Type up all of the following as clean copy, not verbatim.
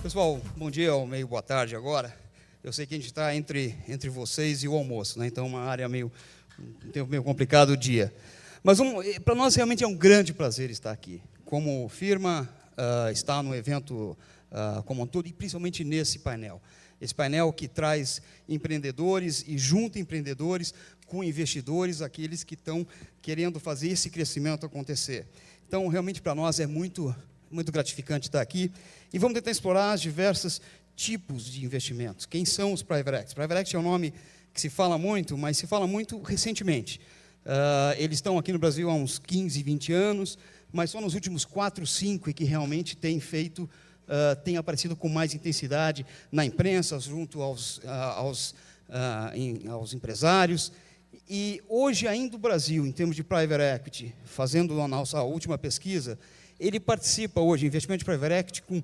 Pessoal, bom dia ou meio boa tarde agora. Eu sei que a gente está entre vocês e o almoço, né? Então, uma área um tempo meio complicado o dia. Mas para nós realmente é um grande prazer estar aqui. Como firma, estar no evento como um todo, e principalmente nesse painel. Esse painel que traz empreendedores e junta empreendedores com investidores, aqueles que estão querendo fazer esse crescimento acontecer. Então, realmente, para nós é muito gratificante estar aqui. E vamos tentar explorar os diversos tipos de investimentos. Quem são os Private Equity? Private Equity é um nome que se fala muito, mas se fala muito recentemente. Eles estão aqui no Brasil há uns 15, 20 anos, mas só nos últimos 4, 5 que realmente têm feito, têm aparecido com mais intensidade na imprensa, junto aos empresários. E hoje ainda o Brasil, em termos de Private Equity, fazendo a nossa última pesquisa, ele participa hoje, investimento de Private Equity, com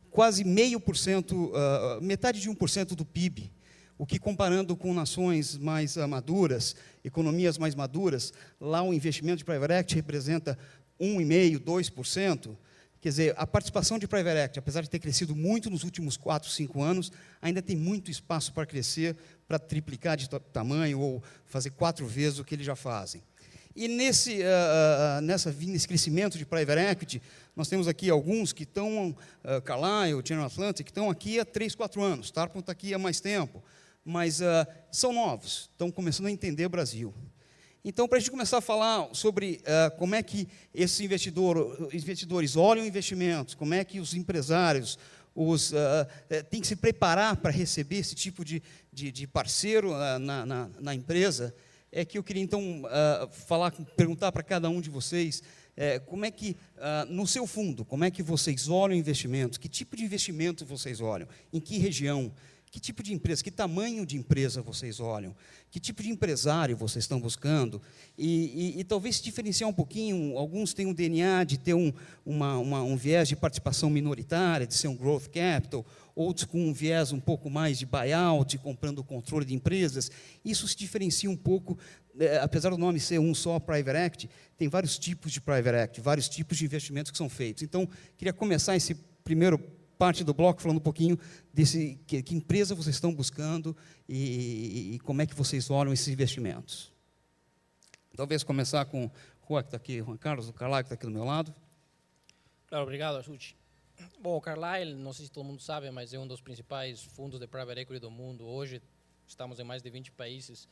quase 0,5%, metade de 1% do PIB, o que, comparando com nações mais maduras, economias mais maduras, lá o investimento de Private Equity representa 1,5%, 2%. Quer dizer, a participação de Private Equity, apesar de ter crescido muito nos últimos 4, 5 anos, ainda tem muito espaço para crescer, para triplicar de tamanho ou fazer 4 vezes o que eles já fazem. E nesse crescimento de Private Equity, nós temos aqui alguns que estão, Carlyle, General Atlantic, que estão aqui há 3, 4 anos, Tarpon está aqui há mais tempo, mas são novos, estão começando a entender o Brasil. Então, para a gente começar a falar sobre como é que esses investidores olham investimentos, como é que os empresários têm que se preparar para receber esse tipo de parceiro na empresa, é que eu queria, então, perguntar para cada um de vocês, como é que, no seu fundo, como é que vocês olham investimentos, que tipo de investimento vocês olham, em que região, que tipo de empresa, que tamanho de empresa vocês olham, que tipo de empresário vocês estão buscando, e talvez se diferenciar um pouquinho, alguns têm um DNA de ter um viés de participação minoritária, de ser um growth capital, outros com um viés um pouco mais de buyout, comprando o controle de empresas. Isso se diferencia um pouco, apesar do nome ser um só, Private Equity, tem vários tipos de Private Equity, vários tipos de investimentos que são feitos. Então, queria começar esse primeiro parte do bloco falando um pouquinho desse que empresa vocês estão buscando e como é que vocês olham esses investimentos. Talvez começar com o que está aqui, Juan Carlos, o Carlyle, que está aqui do meu lado. Claro, obrigado, Assuti. Bom, o Carlyle, não sei se todo mundo sabe, mas é um dos principais fundos de private equity do mundo. Hoje estamos em mais de 20 países.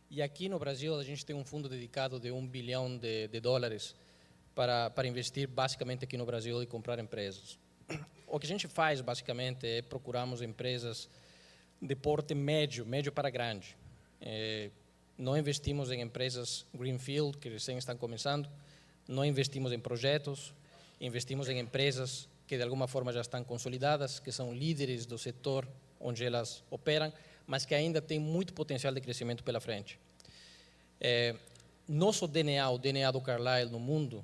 E aqui no Brasil a gente tem um fundo dedicado de $1 bilhão de dólares para investir basicamente aqui no Brasil e comprar empresas. O que a gente faz basicamente é procuramos empresas de porte médio para grande. Não investimos em empresas greenfield, que recém estão começando, não investimos em projetos, investimos em empresas que de alguma forma já estão consolidadas, que são líderes do setor onde elas operam, mas que ainda têm muito potencial de crescimento pela frente. Nosso DNA, o DNA do Carlyle no mundo,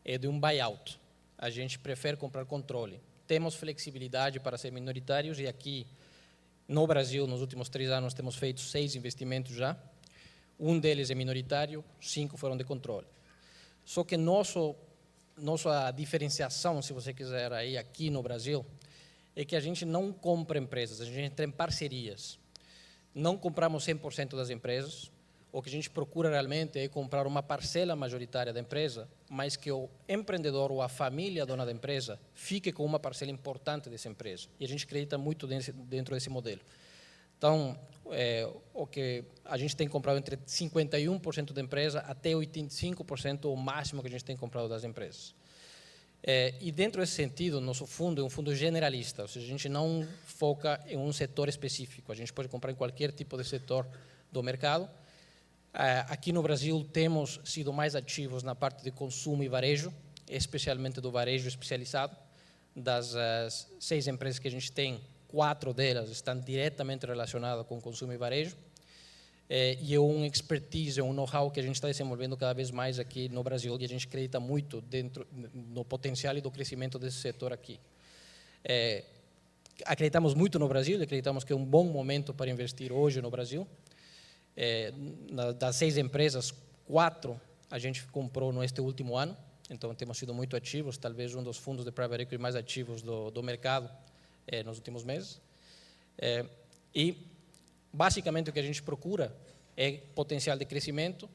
é de um buyout. A gente prefere comprar controle. Temos flexibilidade para ser minoritários e aqui no Brasil, nos últimos 3 anos, temos feito 6 investimentos já. Um deles é minoritário, 5 foram de controle. Só que nossa diferenciação, se você quiser, aí aqui no Brasil, é que a gente não compra empresas, a gente entra em parcerias. Não compramos 100% das empresas. O que a gente procura realmente é comprar uma parcela majoritária da empresa, mas que o empreendedor ou a família dona da empresa fique com uma parcela importante dessa empresa. E a gente acredita muito dentro desse modelo. Então, o que a gente tem comprado entre 51% da empresa até 85% o máximo que a gente tem comprado das empresas. E dentro desse sentido, nosso fundo é um fundo generalista, ou seja, a gente não foca em um setor específico, a gente pode comprar em qualquer tipo de setor do mercado. Aqui no Brasil temos sido mais ativos na parte de consumo e varejo, especialmente do varejo especializado. Das 6 empresas que a gente tem, 4 delas estão diretamente relacionadas com consumo e varejo. E é um expertise, um know-how que a gente está desenvolvendo cada vez mais aqui no Brasil e a gente acredita muito no potencial e do crescimento desse setor aqui. Acreditamos muito no Brasil, acreditamos que é um bom momento para investir hoje no Brasil. Das 6 empresas, 4 a gente comprou neste último ano, então temos sido muito ativos, talvez um dos fundos de private equity mais ativos do mercado nos últimos meses. E, basicamente, o que a gente procura é potencial de crescimento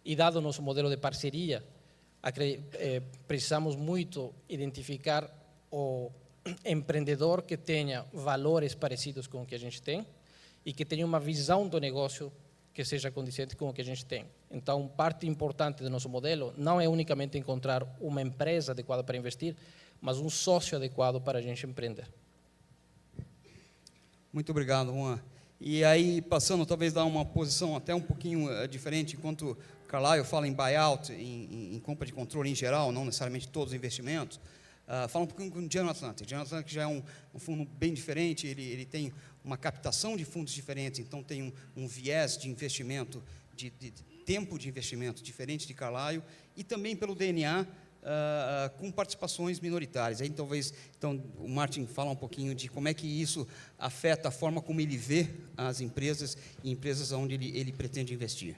e, dado o nosso modelo de parceria, precisamos muito identificar o empreendedor que tenha valores parecidos com o que a gente tem e que tenha uma visão do negócio que seja condizente com o que a gente tem. Então, parte importante do nosso modelo não é unicamente encontrar uma empresa adequada para investir, mas um sócio adequado para a gente empreender. Muito obrigado, Juan. E aí, passando, talvez, dar uma posição até um pouquinho diferente, enquanto Carlyle fala em buyout, em compra de controle em geral, não necessariamente todos os investimentos, fala um pouquinho com o General Atlantic. General Atlantic já é um fundo bem diferente, ele tem uma captação de fundos diferentes, então tem um viés de investimento, de tempo de investimento diferente de Carlyle, e também pelo DNA, com participações minoritárias. Aí, talvez, então, o Martin fala um pouquinho de como é que isso afeta a forma como ele vê as empresas e empresas onde ele pretende investir.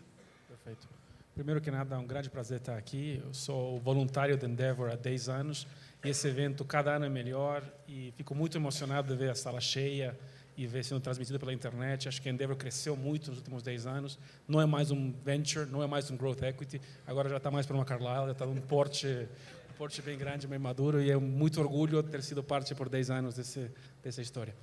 Perfeito. Primeiro que nada, é um grande prazer estar aqui. Eu sou voluntário da Endeavor há 10 anos, e esse evento cada ano é melhor, e fico muito emocionado de ver a sala cheia e ver sendo transmitido pela internet. Acho que a Endeavor cresceu muito nos últimos 10 anos. Não é mais um venture, não é mais um growth equity, agora já está mais para uma Carlyle, já está num porte bem grande, bem maduro, e é muito orgulho ter sido parte por 10 anos dessa história.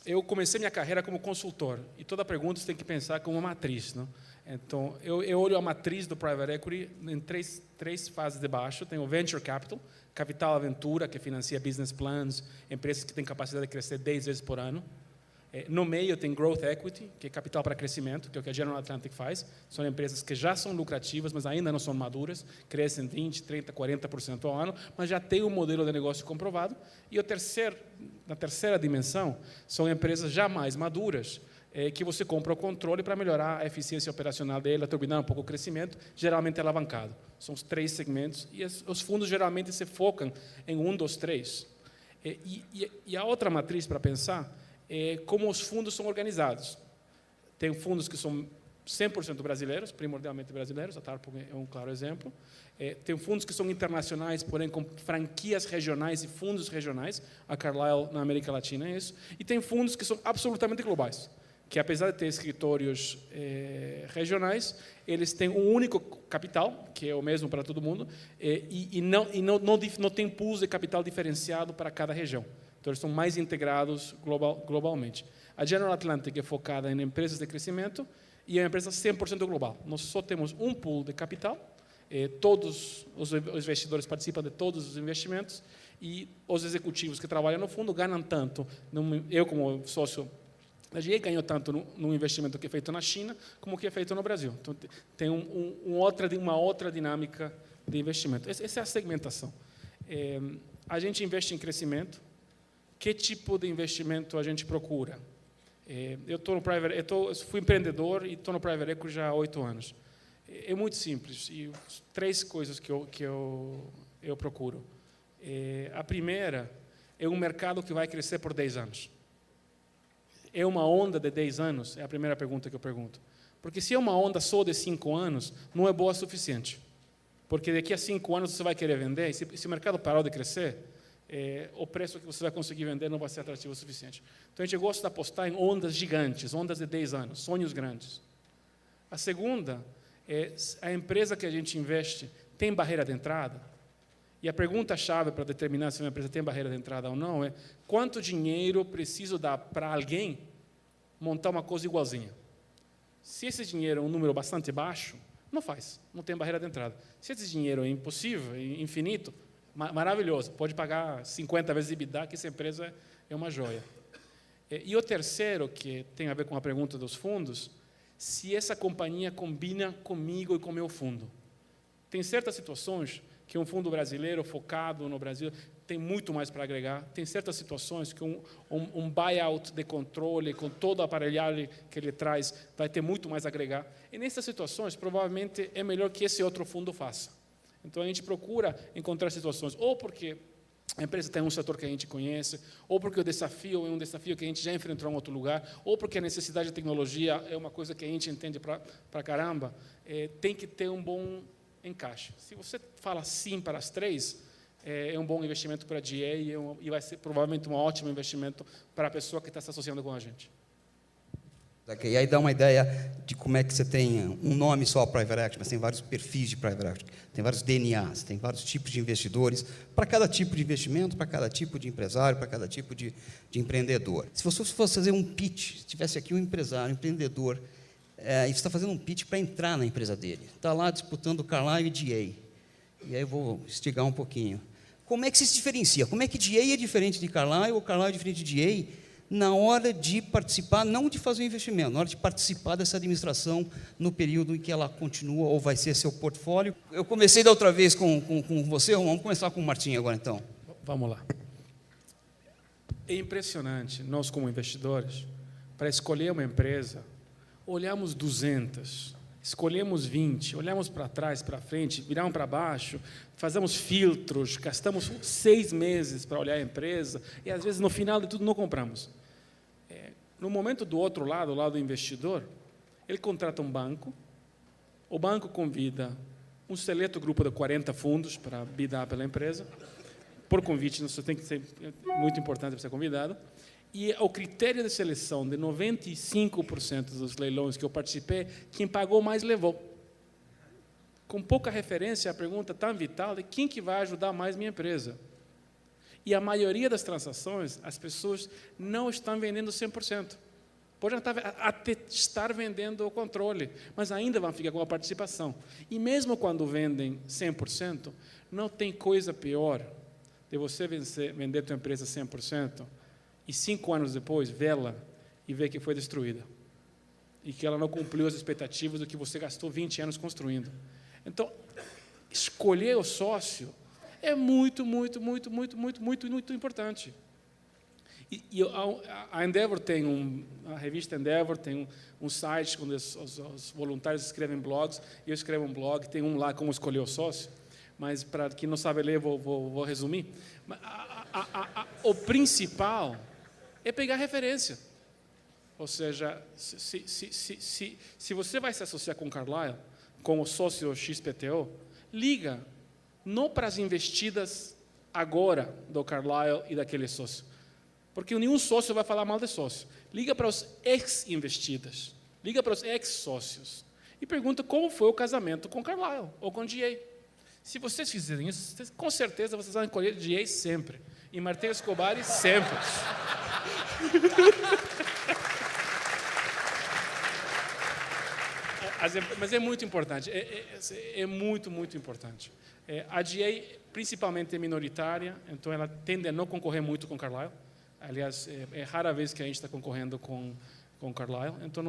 Eu comecei minha carreira como consultor, e toda pergunta você tem que pensar como uma matriz, não? Então, eu olho a matriz do private equity em três fases de baixo. Tem o venture capital, capital aventura, que financia business plans, empresas que têm capacidade de crescer 10 vezes por ano. No meio tem growth equity, que é capital para crescimento, que é o que a General Atlantic faz. São empresas que já são lucrativas, mas ainda não são maduras, crescem 20%, 30%, 40% ao ano, mas já tem um modelo de negócio comprovado. E na terceira dimensão, são empresas já mais maduras, que você compra o controle para melhorar a eficiência operacional dela, turbinar um pouco o crescimento, geralmente alavancado. São os 3 segmentos, e os fundos geralmente se focam em um dos 3. E a outra matriz para pensar é como os fundos são organizados. Tem fundos que são 100% brasileiros, primordialmente brasileiros, a Tarpo é um claro exemplo. Tem fundos que são internacionais, porém com franquias regionais e fundos regionais, a Carlyle na América Latina é isso. E tem fundos que são absolutamente globais, que apesar de ter escritórios regionais, eles têm um único capital, que é o mesmo para todo mundo, e não tem pools de capital diferenciado para cada região. Então, eles são mais integrados globalmente. A General Atlantic é focada em empresas de crescimento e é uma empresa 100% global. Nós só temos um pool de capital, todos os investidores participam de todos os investimentos, e os executivos que trabalham no fundo ganham tanto. Eu, como sócio da GE, ganho tanto no investimento que é feito na China como que é feito no Brasil. Então, tem uma outra dinâmica de investimento. Essa é a segmentação. A gente investe em crescimento. Que tipo de investimento a gente procura? Eu fui empreendedor e estou no private equity já há 8 anos. É muito simples. E 3 coisas que eu procuro. A primeira é um mercado que vai crescer por 10 anos. É uma onda de 10 anos? É a primeira pergunta que eu pergunto. Porque se é uma onda só de 5 anos, não é boa o suficiente. Porque daqui a 5 anos você vai querer vender, e se o mercado parar de crescer, o preço que você vai conseguir vender não vai ser atrativo o suficiente. Então, a gente gosta de apostar em ondas gigantes, ondas de 10 anos, sonhos grandes. A segunda é a empresa que a gente investe tem barreira de entrada. E a pergunta-chave para determinar se uma empresa tem barreira de entrada ou não é quanto dinheiro preciso dar para alguém montar uma coisa igualzinha. Se esse dinheiro é um número bastante baixo, não tem barreira de entrada. Se esse dinheiro é impossível, é infinito, maravilhoso, pode pagar 50 vezes EBITDA, que essa empresa é uma joia. E o terceiro, que tem a ver com a pergunta dos fundos, se essa companhia combina comigo e com o meu fundo. Tem certas situações que um fundo brasileiro focado no Brasil tem muito mais para agregar. Tem certas situações que um buyout de controle, com toda a aparelhagem que ele traz, vai ter muito mais a agregar. E nessas situações, provavelmente, é melhor que esse outro fundo faça. Então, a gente procura encontrar situações, ou porque a empresa tem um setor que a gente conhece, ou porque o desafio é um desafio que a gente já enfrentou em outro lugar, ou porque a necessidade de tecnologia é uma coisa que a gente entende para caramba. Tem que ter um bom encaixe. Se você fala sim para as 3, é um bom investimento para a GA e vai ser provavelmente um ótimo investimento para a pessoa que está se associando com a gente. Okay, e aí dá uma ideia de como é que você tem um nome só Private Equity, mas tem vários perfis de Private Equity, tem vários DNAs, tem vários tipos de investidores, para cada tipo de investimento, para cada tipo de empresário, para cada tipo de empreendedor. Se você fosse fazer um pitch, se tivesse aqui um empresário, um empreendedor, e você está fazendo um pitch para entrar na empresa dele, está lá disputando o Carlyle e GA, e aí eu vou estigar um pouquinho. Como é que se diferencia? Como é que GA é diferente de Carlyle ou Carlyle é diferente de GA? Na hora de participar, não de fazer o investimento, na hora de participar dessa administração no período em que ela continua ou vai ser seu portfólio. Eu comecei da outra vez com você, vamos começar com o Martim agora, então. Vamos lá. É impressionante, nós como investidores, para escolher uma empresa, olhamos 200, escolhemos 20, olhamos para trás, para frente, viramos para baixo, fazemos filtros, gastamos 6 meses para olhar a empresa e, às vezes, no final de tudo, não compramos. No momento do outro lado, o lado do investidor, ele contrata um banco, o banco convida um seleto grupo de 40 fundos para bidar pela empresa, por convite, você tem que ser muito importante para ser convidado, e o critério de seleção de 95% dos leilões que eu participei, quem pagou mais levou. Com pouca referência à pergunta tão vital de quem que vai ajudar mais minha empresa. E a maioria das transações, as pessoas não estão vendendo 100%. Podem até estar vendendo o controle, mas ainda vão ficar com a participação. E mesmo quando vendem 100%, não tem coisa pior de você vender tua empresa 100% e 5 anos depois vê-la e ver que foi destruída. E que ela não cumpriu as expectativas do que você gastou 20 anos construindo. Então, escolher o sócio é muito importante. E a Endeavor tem a revista Endeavor tem um site onde os voluntários escrevem blogs, e eu escrevo um blog, tem um lá como escolher o sócio, mas para quem não sabe ler, vou resumir. O principal é pegar referência. Ou seja, se você vai se associar com o Carlyle, com o sócio XPTO, liga não para as investidas agora do Carlyle e daquele sócio, porque nenhum sócio vai falar mal de sócio. Liga para os ex-investidas, liga para os ex-sócios e pergunta como foi o casamento com Carlyle ou com GA. Se vocês fizerem isso, com certeza vocês vão escolher GA sempre e Martin Escobar sempre. Mas é muito importante, é muito importante. A GA, principalmente, é minoritária, então ela tende a não concorrer muito com Carlyle. Aliás, é rara vez que a gente está concorrendo com Carlyle, então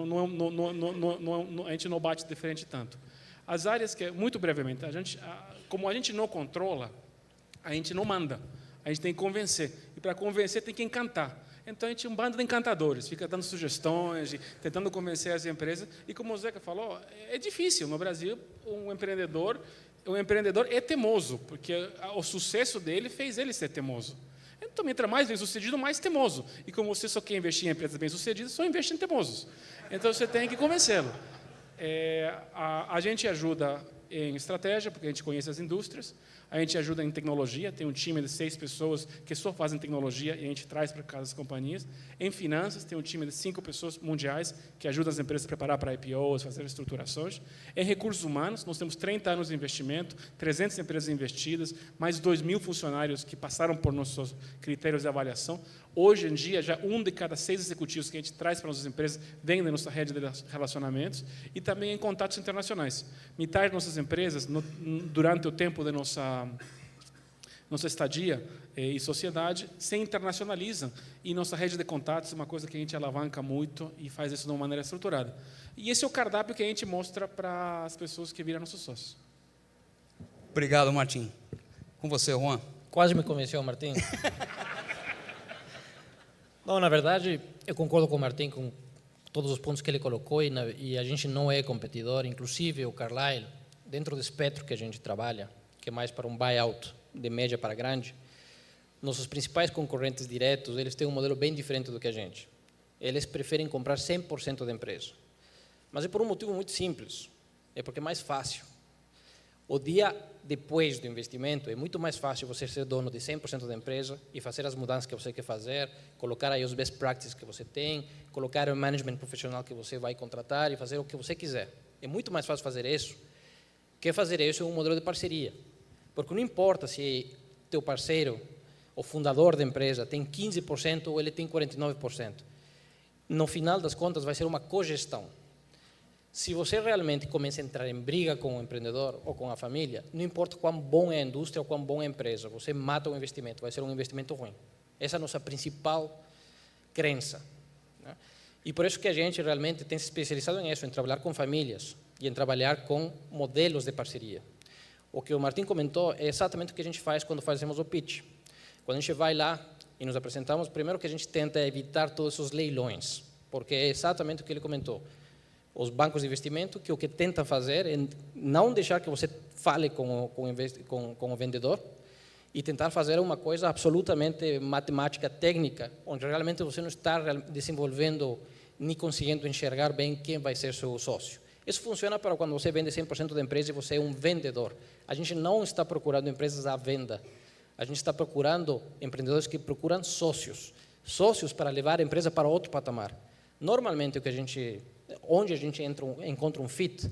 a gente não bate de frente tanto. As áreas que, muito brevemente, como a gente não controla, a gente não manda, a gente tem que convencer. E para convencer tem que encantar. Então, a gente é um bando de encantadores, fica dando sugestões, tentando convencer as empresas. E como o Zeca falou, é difícil. No Brasil, um empreendedor é temoso, porque o sucesso dele fez ele ser temoso. Então, entra mais bem-sucedido, mais temoso. E como você só quer investir em empresas bem-sucedidas, só investe em temosos. Então, você tem que convencê-lo. A gente ajuda em estratégia, porque a gente conhece as indústrias. A gente ajuda em tecnologia, tem um time de 6 pessoas que só fazem tecnologia e a gente traz para cada das companhias. Em finanças, tem um time de 5 pessoas mundiais que ajudam as empresas a preparar para IPOs, fazer estruturações. Em recursos humanos, nós temos 30 anos de investimento, 300 empresas investidas, mais de 2.000 funcionários que passaram por nossos critérios de avaliação. Hoje em dia, já 1 de cada 6 executivos que a gente traz para nossas empresas vem da nossa rede de relacionamentos e também em contatos internacionais. Metade de nossas empresas, durante o tempo da nossa estadia e sociedade, se internacionalizam. E nossa rede de contatos é uma coisa que a gente alavanca muito e faz isso de uma maneira estruturada. E esse é o cardápio que a gente mostra para as pessoas que viram nossos sócios. Obrigado, Martim. Com você, Juan. Quase me convenceu, Martim. Não, na verdade, eu concordo com o Martim com todos os pontos que ele colocou e a gente não é competidor. Inclusive, o Carlyle, dentro do espectro que a gente trabalha, que é mais para um buyout de média para grande, nossos principais concorrentes diretos, eles têm um modelo bem diferente do que a gente. Eles preferem comprar 100% da empresa. Mas é por um motivo muito simples, é porque é mais fácil. O dia depois do investimento, é muito mais fácil você ser dono de 100% da empresa e fazer as mudanças que você quer fazer, colocar aí os best practices que você tem, colocar o management profissional que você vai contratar e fazer o que você quiser. É muito mais fácil fazer isso que fazer isso em um modelo de parceria. Porque não importa se teu parceiro, o fundador da empresa, tem 15% ou ele tem 49%. No final das contas, vai ser uma cogestão. Se você realmente começa a entrar em briga com o empreendedor ou com a família, não importa quão bom é a indústria ou quão bom é a empresa, você mata o investimento, vai ser um investimento ruim. Essa é a nossa principal crença, né? E por isso que a gente realmente tem se especializado nisso, em trabalhar com famílias e em trabalhar com modelos de parceria. O que o Martin comentou é exatamente o que a gente faz quando fazemos o pitch. Quando a gente vai lá e nos apresentamos, primeiro que a gente tenta evitar todos esses leilões, porque é exatamente o que ele comentou. Os bancos de investimento, que o que tentam fazer é não deixar que você fale com o vendedor e tentar fazer uma coisa absolutamente matemática, técnica, onde realmente você não está desenvolvendo nem conseguindo enxergar bem quem vai ser seu sócio. Isso funciona para quando você vende 100% da empresa e você é um vendedor. A gente não está procurando empresas à venda. A gente está procurando empreendedores que procuram sócios. Sócios para levar a empresa para outro patamar. Normalmente, onde a gente encontra um fit,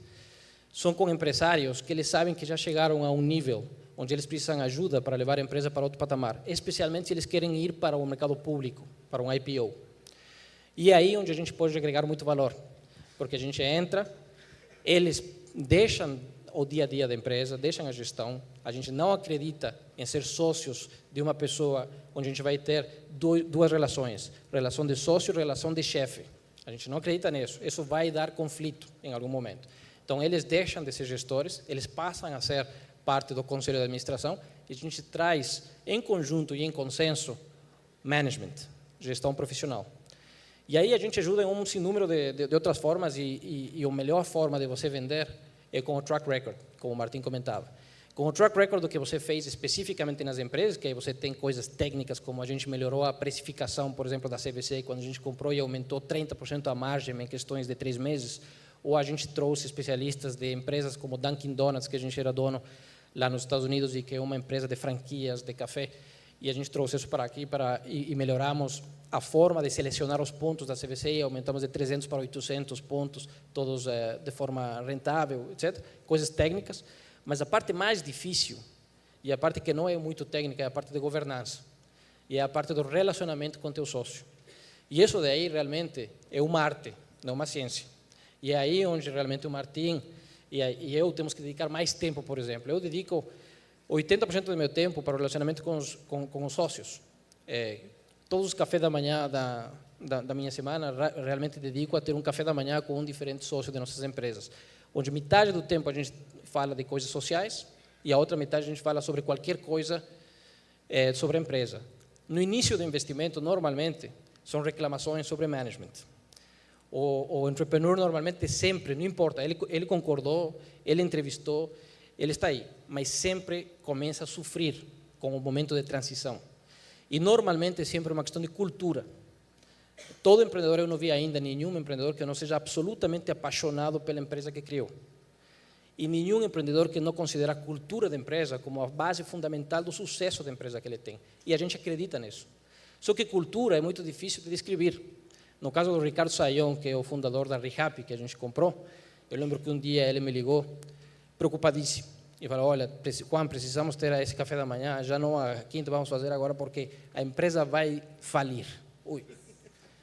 são com empresários que eles sabem que já chegaram a um nível onde eles precisam de ajuda para levar a empresa para outro patamar, especialmente se eles querem ir para o mercado público, para um IPO. E é aí onde a gente pode agregar muito valor, porque a gente entra, eles deixam o dia a dia da empresa, deixam a gestão, a gente não acredita em ser sócios de uma pessoa onde a gente vai ter duas relações, relação de sócio e relação de chefe. A gente não acredita nisso, isso vai dar conflito em algum momento. Então, eles deixam de ser gestores, eles passam a ser parte do conselho de administração e a gente traz, em conjunto e em consenso, management, gestão profissional. E aí a gente ajuda em um sinnúmero de outras formas e a melhor forma de você vender é com o track record, como o Martin comentava. Com o track record do que você fez especificamente nas empresas, que aí você tem coisas técnicas, como a gente melhorou a precificação, por exemplo, da CVC, quando a gente comprou e aumentou 30% a margem em questões de 3 meses, ou a gente trouxe especialistas de empresas como Dunkin' Donuts, que a gente era dono lá nos Estados Unidos e que é uma empresa de franquias de café, e a gente trouxe isso para aqui e melhoramos a forma de selecionar os pontos da CVC e aumentamos de 300 para 800 pontos, todos de forma rentável, etc. Coisas técnicas, mas a parte mais difícil e a parte que não é muito técnica é a parte de governança e é a parte do relacionamento com teu sócio. E isso daí realmente é uma arte, não uma ciência. E é aí onde realmente o Martin e eu temos que dedicar mais tempo, por exemplo. Eu dedico 80% do meu tempo para o relacionamento com os sócios. Todos os cafés da manhã da minha semana, realmente dedico a ter um café da manhã com um diferente sócio de nossas empresas, onde metade do tempo a gente fala de coisas sociais e a outra metade a gente fala sobre qualquer coisa sobre a empresa. No início do investimento, normalmente, são reclamações sobre management. O entrepreneur normalmente sempre, não importa, ele concordou, ele entrevistou, ele está aí, mas sempre começa a sofrer com o momento de transição. E normalmente é sempre uma questão de cultura. Todo empreendedor, eu não vi ainda nenhum empreendedor que não seja absolutamente apaixonado pela empresa que criou. E nenhum empreendedor que não considera a cultura da empresa como a base fundamental do sucesso da empresa que ele tem. E a gente acredita nisso. Só que cultura é muito difícil de descrever. No caso do Ricardo Sayão, que é o fundador da ReHappy, que a gente comprou, eu lembro que um dia ele me ligou, preocupadíssimo, e falou: olha, Juan, precisamos ter esse café da manhã, já não a quinta vamos fazer agora porque a empresa vai falir. Ui.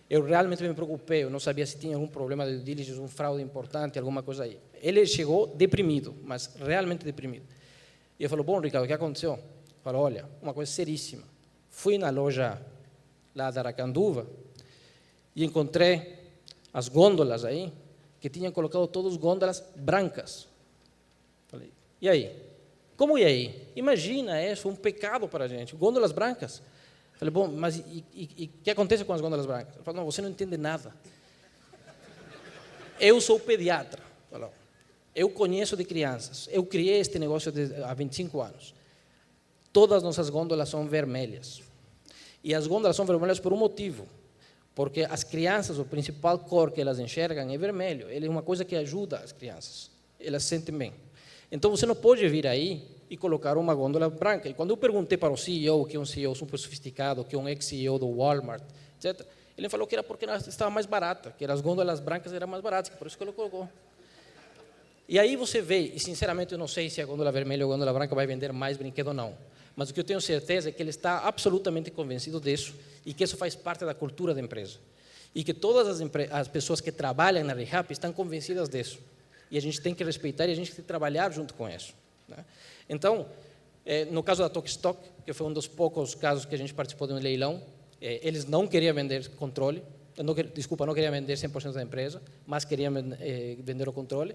Eu realmente me preocupei, eu não sabia se tinha algum problema de due diligence, um fraude importante, alguma coisa aí. Ele chegou deprimido, mas realmente deprimido. E eu falei: bom, Ricardo, o que aconteceu? Ele falou: olha, uma coisa seríssima. Fui na loja lá da Aracanduva e encontrei as gôndolas aí, que tinham colocado todas as gôndolas brancas. Falei: e aí? Como e aí? Imagina, isso é um pecado para a gente, gôndolas brancas. Falei: bom, mas e o que acontece com as gôndolas brancas? Ele falou: não, você não entende nada. Eu sou pediatra. Falou: eu conheço de crianças, eu criei este negócio há 25 anos. Todas as nossas gôndolas são vermelhas. E as gôndolas são vermelhas por um motivo. Porque as crianças, o principal cor que elas enxergam é vermelho. Ele é uma coisa que ajuda as crianças. Elas se sentem bem. Então, você não pode vir aí e colocar uma gôndola branca. E quando eu perguntei para o CEO, que é um CEO super sofisticado, que é um ex-CEO do Walmart, etc., ele falou que era porque estava mais barata, que as gôndolas brancas eram mais baratas, que por isso que ele colocou. E aí você vê, e sinceramente eu não sei se a gôndola vermelha ou a gôndola branca vai vender mais brinquedo ou não, mas o que eu tenho certeza é que ele está absolutamente convencido disso e que isso faz parte da cultura da empresa. E que todas as pessoas que trabalham na ReHap estão convencidas disso. E a gente tem que respeitar e a gente tem que trabalhar junto com isso. Né? Então, no caso da Tokstok, que foi um dos poucos casos que a gente participou de um leilão, eles não queriam vender controle, não queriam vender 100% da empresa, mas queriam vender o controle.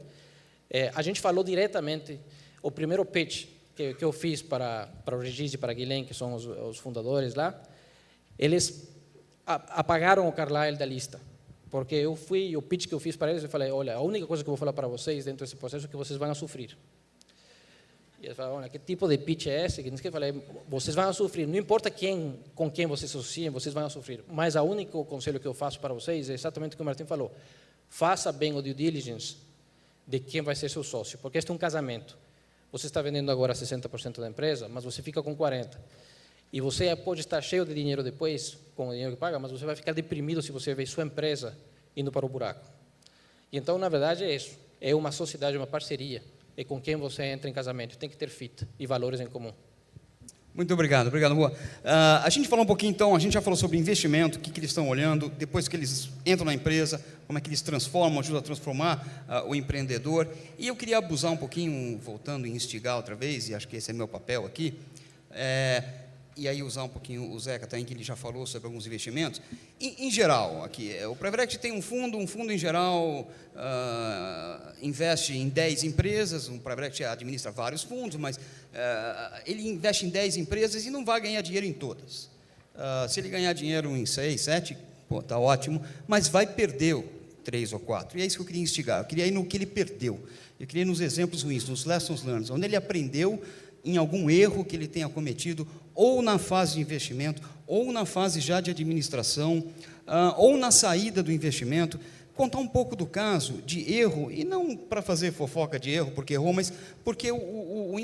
A gente falou diretamente, o primeiro pitch que eu fiz para o Regis e para a Guilhem, que são os fundadores lá, eles apagaram o Carlyle da lista, porque o pitch que eu fiz para eles, eu falei, olha, a única coisa que eu vou falar para vocês dentro desse processo é que vocês vão sofrer. E eles falaram, olha, que tipo de pitch é esse? Eu falei, vocês vão sofrer, não importa com quem vocês se associem, vocês vão sofrer. Mas o único conselho que eu faço para vocês é exatamente o que o Martin falou. Faça bem o due diligence de quem vai ser seu sócio, porque este é um casamento. Você está vendendo agora 60% da empresa, mas você fica com 40%. E você pode estar cheio de dinheiro depois, com o dinheiro que paga, mas você vai ficar deprimido se você ver sua empresa indo para o buraco. E então, na verdade, é isso. É uma sociedade, uma parceria. É com quem você entra em casamento. Tem que ter fit e valores em comum. Muito obrigado, Rua. A gente falou um pouquinho, então, a gente já falou sobre investimento, o que eles estão olhando, depois que eles entram na empresa, como é que eles transformam, ajudam a transformar o empreendedor. E eu queria abusar um pouquinho, voltando e instigar outra vez, e acho que esse é meu papel aqui, e aí usar um pouquinho o Zeca também, que ele já falou sobre alguns investimentos. Em geral, aqui, o Private Equity tem um fundo em geral investe em 10 empresas, o Private Equity administra vários fundos, mas ele investe em 10 empresas e não vai ganhar dinheiro em todas. Se ele ganhar dinheiro em 6, 7, está ótimo, mas vai perder 3 ou 4. E é isso que eu queria instigar, eu queria ir no que ele perdeu, eu queria ir nos exemplos ruins, nos lessons learned, onde ele aprendeu em algum erro que ele tenha cometido, ou na fase de investimento, ou na fase já de administração, ou na saída do investimento, contar um pouco do caso de erro, e não para fazer fofoca de erro, porque errou, mas porque o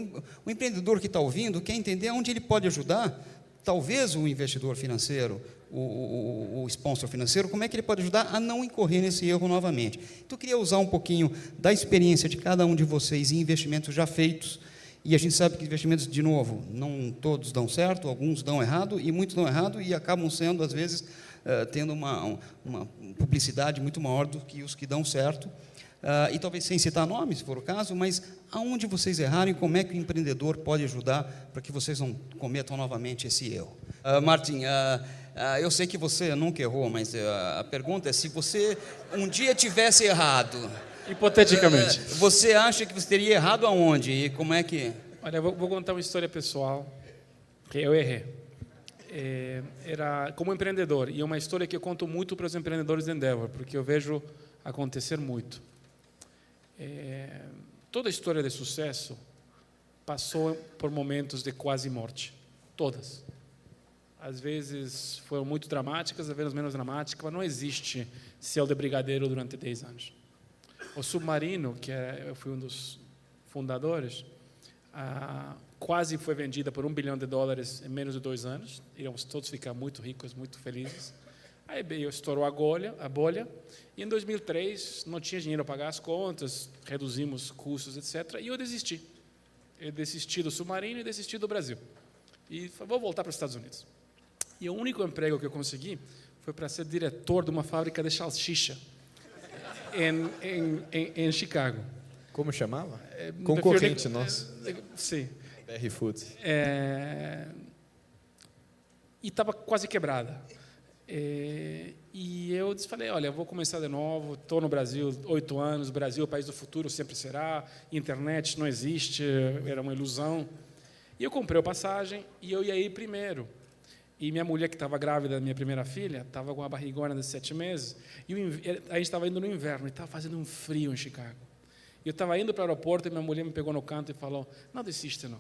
empreendedor que está ouvindo quer entender onde ele pode ajudar, talvez o investidor financeiro, o sponsor financeiro, como é que ele pode ajudar a não incorrer nesse erro novamente. Então, eu queria usar um pouquinho da experiência de cada um de vocês em investimentos já feitos. E a gente sabe que investimentos, de novo, não todos dão certo, alguns dão errado, e muitos dão errado e acabam sendo, às vezes, tendo uma publicidade muito maior do que os que dão certo. E talvez sem citar nomes, se for o caso, mas aonde vocês errarem, como é que o empreendedor pode ajudar para que vocês não cometam novamente esse erro. Martin, eu sei que você nunca errou, mas a pergunta é, se você um dia tivesse errado... Hipoteticamente. Você acha que você teria errado aonde? E como é que... Olha, eu vou contar uma história pessoal que eu errei. Era como empreendedor, e é uma história que eu conto muito para os empreendedores de Endeavor, porque eu vejo acontecer muito. Toda a história de sucesso passou por momentos de quase morte. Todas. Às vezes foram muito dramáticas, às vezes menos dramáticas, mas não existe céu de brigadeiro durante 10 anos. O Submarino, que eu fui um dos fundadores, quase foi vendida por $1 bilhão em menos de 2 anos. Íamos todos ficar muito ricos, muito felizes. Aí estourou a bolha, e em 2003 não tinha dinheiro para pagar as contas, reduzimos custos, etc. E eu desisti. Eu desisti do Submarino e desisti do Brasil. E falei, vou voltar para os Estados Unidos. E o único emprego que eu consegui foi para ser diretor de uma fábrica de salsicha em Chicago. Como chamava? Concorrente nosso. Sim. BR Foods. E estava quase quebrada. E eu falei, olha, eu vou começar de novo, estou no Brasil 8 anos, o Brasil é o país do futuro, sempre será, internet não existe, era uma ilusão. E eu comprei a passagem e eu ia ir primeiro. E minha mulher, que estava grávida da minha primeira filha, estava com uma barrigona de 7 meses, e a gente estava indo no inverno, e estava fazendo um frio em Chicago. E eu estava indo para o aeroporto, e minha mulher me pegou no canto e falou, não desiste, não.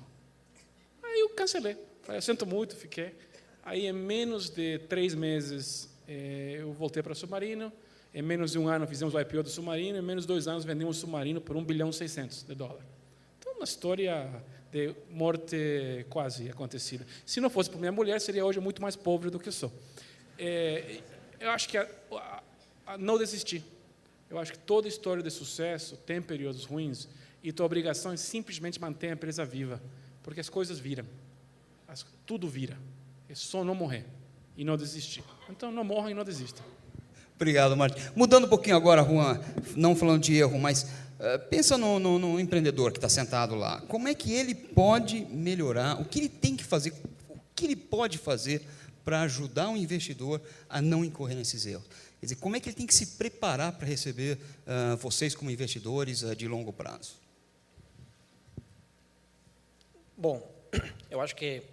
Aí eu cancelei. Falei, eu sinto muito, fiquei. Aí, em menos de 3 meses, eu voltei para o Submarino. Em menos de 1 ano, fizemos o IPO do Submarino. Em menos de 2 anos, vendemos o Submarino por $1,6 bilhão. Então, uma história de morte quase acontecida. Se não fosse por minha mulher, seria hoje muito mais pobre do que eu sou. Eu acho que não desistir. Eu acho que toda história de sucesso tem períodos ruins e tua obrigação é simplesmente manter a empresa viva, porque as coisas viram. Tudo vira. É só não morrer e não desistir. Então, não morra e não desista. Obrigado, Martin. Mudando um pouquinho agora, Juan, não falando de erro, mas pensa no empreendedor que está sentado lá. Como é que ele pode melhorar? O que ele tem que fazer? O que ele pode fazer para ajudar o investidor a não incorrer nesses erros? Quer dizer, como é que ele tem que se preparar para receber vocês como investidores de longo prazo? Bom, eu acho que,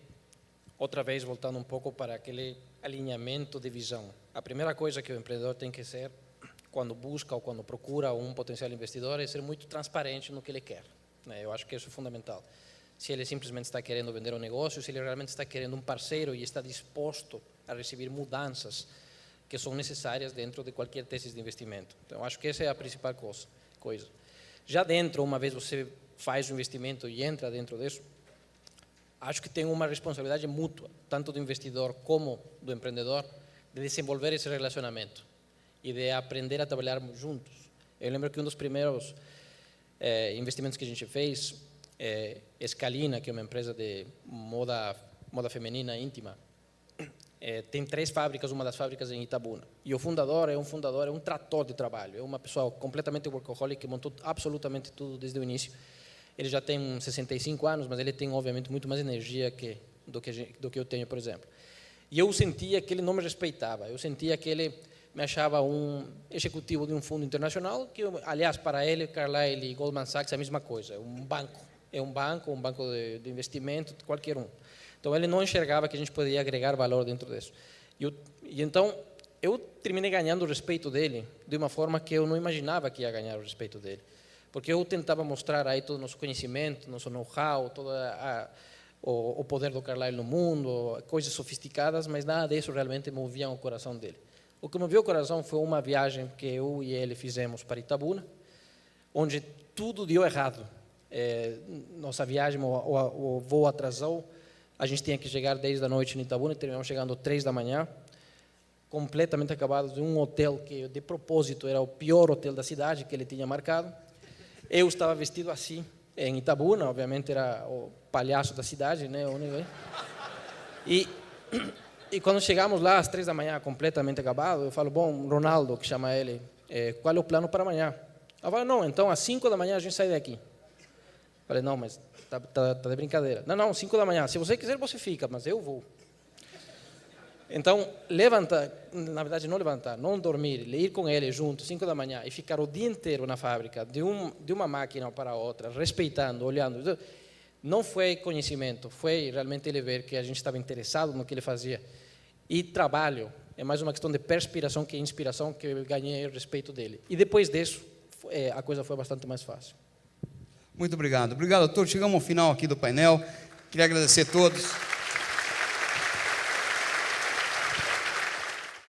outra vez, voltando um pouco para aquele alinhamento de visão. A primeira coisa que o empreendedor tem que ser, quando busca ou quando procura um potencial investidor, é ser muito transparente no que ele quer. Eu acho que isso é fundamental. Se ele simplesmente está querendo vender um negócio, se ele realmente está querendo um parceiro e está disposto a receber mudanças que são necessárias dentro de qualquer tese de investimento. Então, acho que essa é a principal coisa. Já dentro, uma vez você faz o investimento e entra dentro disso, acho que tem uma responsabilidade mútua, tanto do investidor como do empreendedor, de desenvolver esse relacionamento e de aprender a trabalhar juntos. Eu lembro que um dos primeiros investimentos que a gente fez, Scalina, que é uma empresa de moda feminina íntima, tem 3 fábricas, uma das fábricas em Itabuna. E o fundador é um trator de trabalho, é uma pessoa completamente workaholic que montou absolutamente tudo desde o início. Ele já tem 65 anos, mas ele tem, obviamente, muito mais energia do que eu tenho, por exemplo. E eu sentia que ele não me respeitava. Eu sentia que ele me achava um executivo de um fundo internacional, que, aliás, para ele, Carlyle e Goldman Sachs é a mesma coisa. É um banco de investimento, qualquer um. Então, ele não enxergava que a gente poderia agregar valor dentro disso. E então, eu terminei ganhando o respeito dele de uma forma que eu não imaginava que ia ganhar o respeito dele. Porque eu tentava mostrar aí todo o nosso conhecimento, nosso know-how, todo o poder do Carlyle no mundo, coisas sofisticadas, mas nada disso realmente movia o coração dele. O que moveu o coração foi uma viagem que eu e ele fizemos para Itabuna, onde tudo deu errado. Nossa viagem, o voo atrasou, a gente tinha que chegar 10 da noite em Itabuna, e terminamos chegando 3 da manhã, completamente acabados, de um hotel que, de propósito, era o pior hotel da cidade, que ele tinha marcado. Eu estava vestido assim, em Itabuna, obviamente era o palhaço da cidade, né? E quando chegamos lá, às 3 da manhã, completamente acabado, eu falo, bom, Ronaldo, que chama ele, qual é o plano para amanhã? Ela fala, não, então às 5 da manhã a gente sai daqui. Falei, não, mas tá de brincadeira. Não, 5 da manhã, se você quiser você fica, mas eu vou. Então, não dormir, ir com ele junto, 5 da manhã, e ficar o dia inteiro na fábrica, de uma máquina para outra, respeitando, olhando, não foi conhecimento, foi realmente ele ver que a gente estava interessado no que ele fazia. E trabalho, é mais uma questão de perspiração que inspiração, que eu ganhei o respeito dele. E depois disso, a coisa foi bastante mais fácil. Muito obrigado. Obrigado a todos. Chegamos ao final aqui do painel. Queria agradecer a todos.